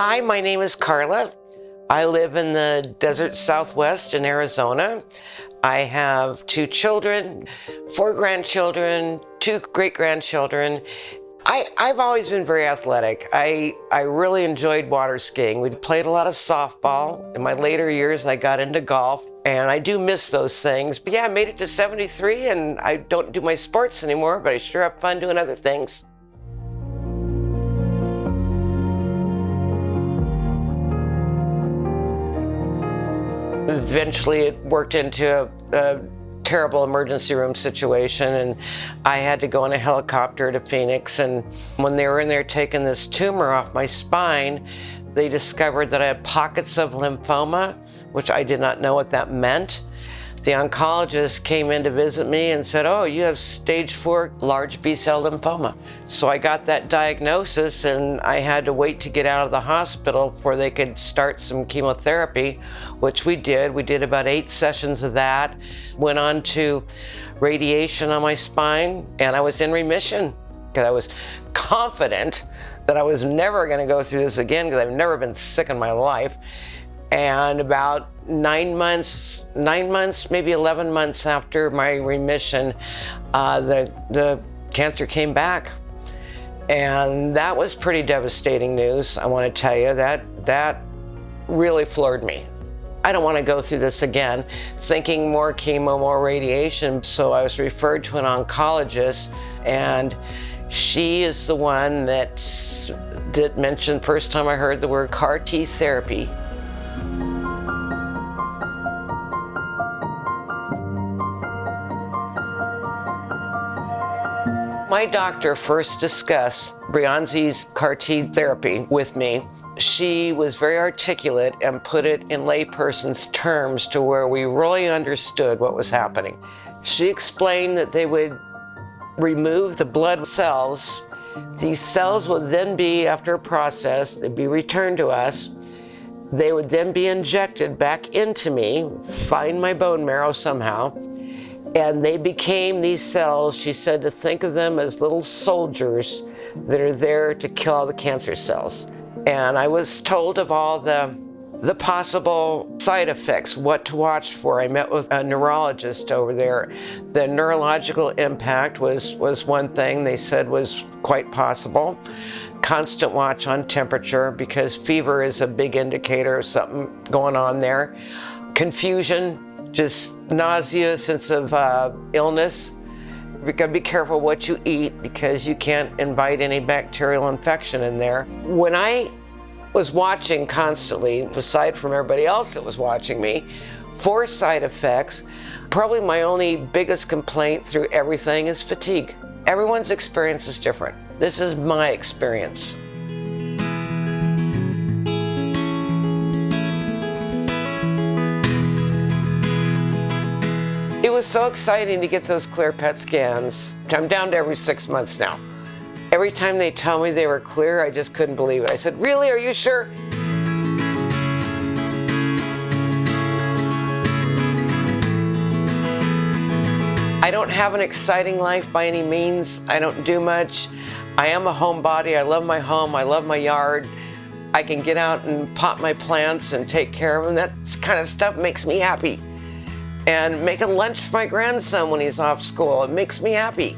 Hi, my name is Karla. I live in the desert Southwest in Arizona. I have 2 children, 4 grandchildren, 2 great-grandchildren. I've always been very athletic. I really enjoyed water skiing. We played a lot of softball. In my later years, I got into golf, and I do miss those things. But yeah, I made it to 73, and I don't do my sports anymore, but I sure have fun doing other things. Eventually, it worked into a terrible emergency room situation, and I had to go in a helicopter to Phoenix. And when they were in there taking this tumor off my spine, they discovered that I had pockets of lymphoma, which I did not know what that meant. The oncologist came in to visit me and said, "Oh, you have stage 4 large B-cell lymphoma." So I got that diagnosis, and I had to wait to get out of the hospital before they could start some chemotherapy, which we did. We did about 8 sessions of that, went on to radiation on my spine, and I was in remission because I was confident that I was never going to go through this again because I've never been sick in my life. And about 9 months, maybe 11 months after my remission, the cancer came back. And that was pretty devastating news. I want to tell you that really floored me. I don't want to go through this again, thinking more chemo, more radiation. So I was referred to an oncologist, and she is the one that mentioned first time I heard the word CAR T therapy. My doctor first discussed Breyanzi's CAR T therapy with me. She was very articulate and put it in layperson's terms to where we really understood what was happening. She explained that they would remove the blood cells. These cells would then be, after a process, they'd be returned to us. They would then be injected back into me, find my bone marrow somehow, and they became these cells. She said to think of them as little soldiers that are there to kill all the cancer cells. And I was told of all the possible side effects, what to watch for. I met with a neurologist over there. The neurological impact was one thing they said was quite possible. Constant watch on temperature, because fever is a big indicator of something going on there. Confusion, just nausea, sense of illness. You gotta be careful what you eat because you can't invite any bacterial infection in there. When I was watching constantly, aside from everybody else that was watching me, 4 side effects. Probably my only biggest complaint through everything is fatigue. Everyone's experience is different. This is my experience. It was so exciting to get those clear PET scans. I'm down to every 6 months now. Every time they tell me they were clear, I just couldn't believe it. I said, "Really? Are you sure?" I don't have an exciting life by any means. I don't do much. I am a homebody. I love my home. I love my yard. I can get out and pot my plants and take care of them. That kind of stuff makes me happy. And making lunch for my grandson when he's off school, it makes me happy.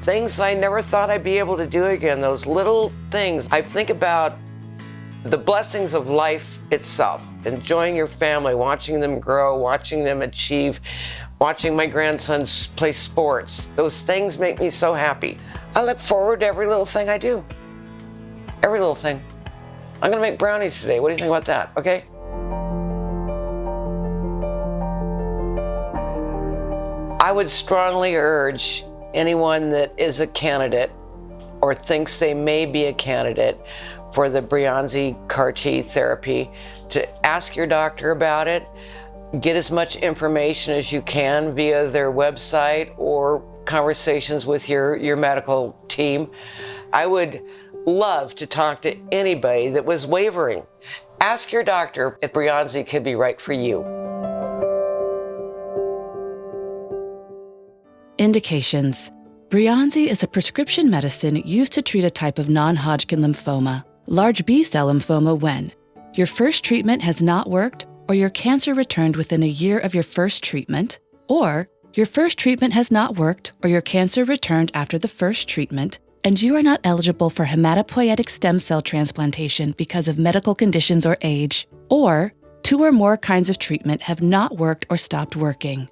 Things I never thought I'd be able to do again, those little things. I think about the blessings of life itself, enjoying your family, watching them grow, watching them achieve, watching my grandsons play sports. Those things make me so happy. I look forward to every little thing I do. Every little thing. I'm gonna make brownies today. What do you think about that? Okay? I would strongly urge anyone that is a candidate or thinks they may be a candidate for the Breyanzi CAR T therapy to ask your doctor about it. Get as much information as you can via their website or conversations with your medical team. I would love to talk to anybody that was wavering. Ask your doctor if Breyanzi could be right for you. Indications. Breyanzi is a prescription medicine used to treat a type of non-Hodgkin lymphoma. Large B-cell lymphoma when your first treatment has not worked, or your cancer returned within a year of your first treatment, or your first treatment has not worked, or your cancer returned after the first treatment, and you are not eligible for hematopoietic stem cell transplantation because of medical conditions or age, or 2 or more kinds of treatment have not worked or stopped working.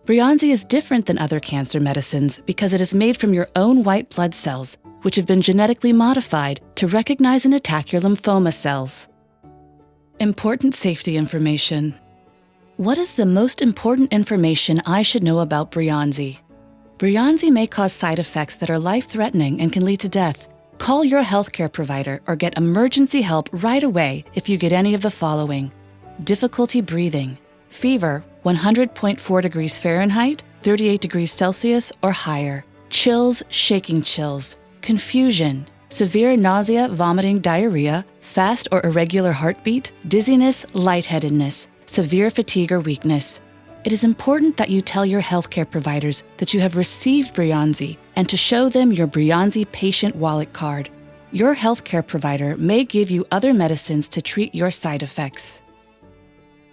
Breyanzi is different than other cancer medicines because it is made from your own white blood cells, which have been genetically modified to recognize and attack your lymphoma cells. Important safety information. What is the most important information I should know about Breyanzi? Breyanzi may cause side effects that are life-threatening and can lead to death. Call your healthcare provider or get emergency help right away if you get any of the following: difficulty breathing, fever 100.4 degrees Fahrenheit, 38 degrees Celsius or higher, chills, shaking chills, confusion, severe nausea, vomiting, diarrhea, fast or irregular heartbeat, dizziness, lightheadedness, severe fatigue or weakness. It is important that you tell your healthcare providers that you have received Breyanzi and to show them your Breyanzi patient wallet card. Your healthcare provider may give you other medicines to treat your side effects.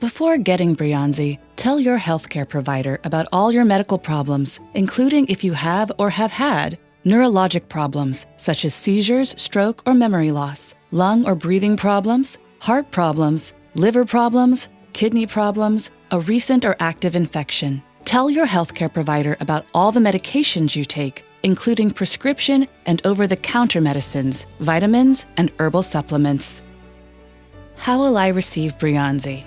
Before getting Breyanzi, tell your healthcare provider about all your medical problems, including if you have or have had neurologic problems such as seizures, stroke, or memory loss, lung or breathing problems, heart problems, liver problems, kidney problems, a recent or active infection. Tell your healthcare provider about all the medications you take, including prescription and over-the-counter medicines, vitamins, and herbal supplements. How will I receive Breyanzi?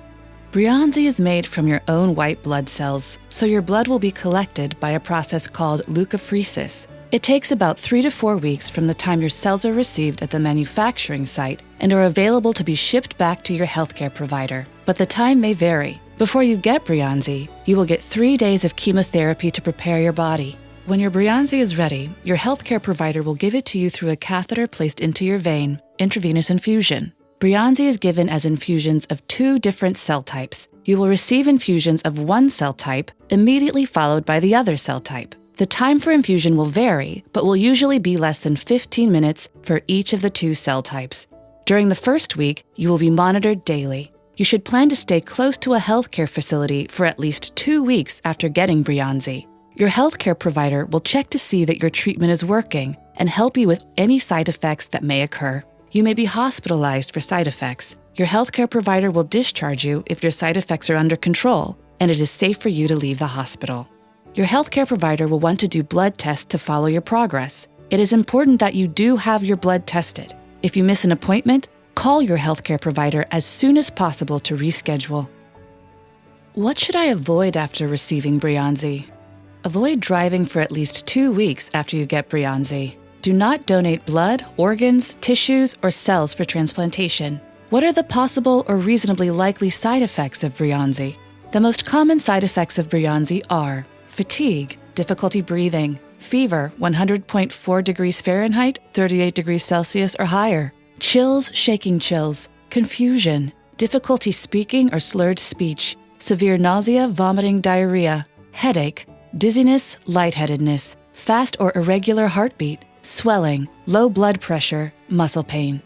Breyanzi is made from your own white blood cells, so your blood will be collected by a process called leukapheresis. It takes about 3 to 4 weeks from the time your cells are received at the manufacturing site and are available to be shipped back to your healthcare provider, but the time may vary. Before you get Breyanzi, you will get 3 days of chemotherapy to prepare your body. When your Breyanzi is ready, your healthcare provider will give it to you through a catheter placed into your vein, intravenous infusion. Breyanzi is given as infusions of 2 different cell types. You will receive infusions of one cell type, immediately followed by the other cell type. The time for infusion will vary, but will usually be less than 15 minutes for each of the 2 cell types. During the first week, you will be monitored daily. You should plan to stay close to a healthcare facility for at least 2 weeks after getting Breyanzi. Your healthcare provider will check to see that your treatment is working and help you with any side effects that may occur. You may be hospitalized for side effects. Your healthcare provider will discharge you if your side effects are under control and it is safe for you to leave the hospital. Your healthcare provider will want to do blood tests to follow your progress. It is important that you do have your blood tested. If you miss an appointment, call your healthcare provider as soon as possible to reschedule. What should I avoid after receiving Breyanzi? Avoid driving for at least 2 weeks after you get Breyanzi. Do not donate blood, organs, tissues, or cells for transplantation. What are the possible or reasonably likely side effects of Breyanzi? The most common side effects of Breyanzi are fatigue, difficulty breathing, fever 100.4 degrees Fahrenheit, 38 degrees Celsius or higher, chills, shaking chills, confusion, difficulty speaking or slurred speech, severe nausea, vomiting, diarrhea, headache, dizziness, lightheadedness, fast or irregular heartbeat, swelling, low blood pressure, muscle pain.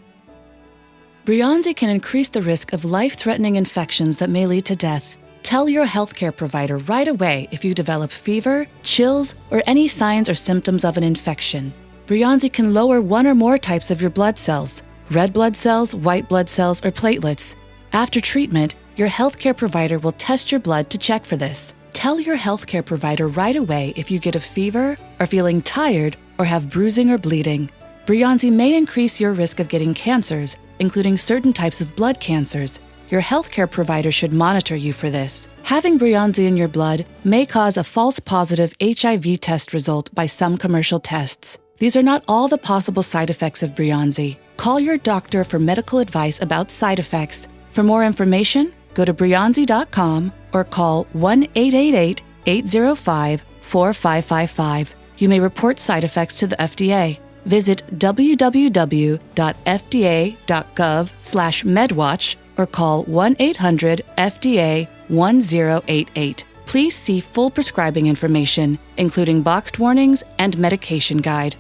Breyanzi can increase the risk of life-threatening infections that may lead to death. Tell your healthcare provider right away if you develop fever, chills, or any signs or symptoms of an infection. Breyanzi can lower 1 or more types of your blood cells, red blood cells, white blood cells, or platelets. After treatment, your healthcare provider will test your blood to check for this. Tell your healthcare provider right away if you get a fever, are feeling tired, or have bruising or bleeding. Breyanzi may increase your risk of getting cancers, including certain types of blood cancers. Your healthcare provider should monitor you for this. Having Breyanzi in your blood may cause a false positive HIV test result by some commercial tests. These are not all the possible side effects of Breyanzi. Call your doctor for medical advice about side effects. For more information, go to breyanzi.com or call 1-888-805-4555. You may report side effects to the FDA. Visit www.fda.gov/medwatch or call 1-800-FDA-1088. Please see full prescribing information, including boxed warnings and medication guide.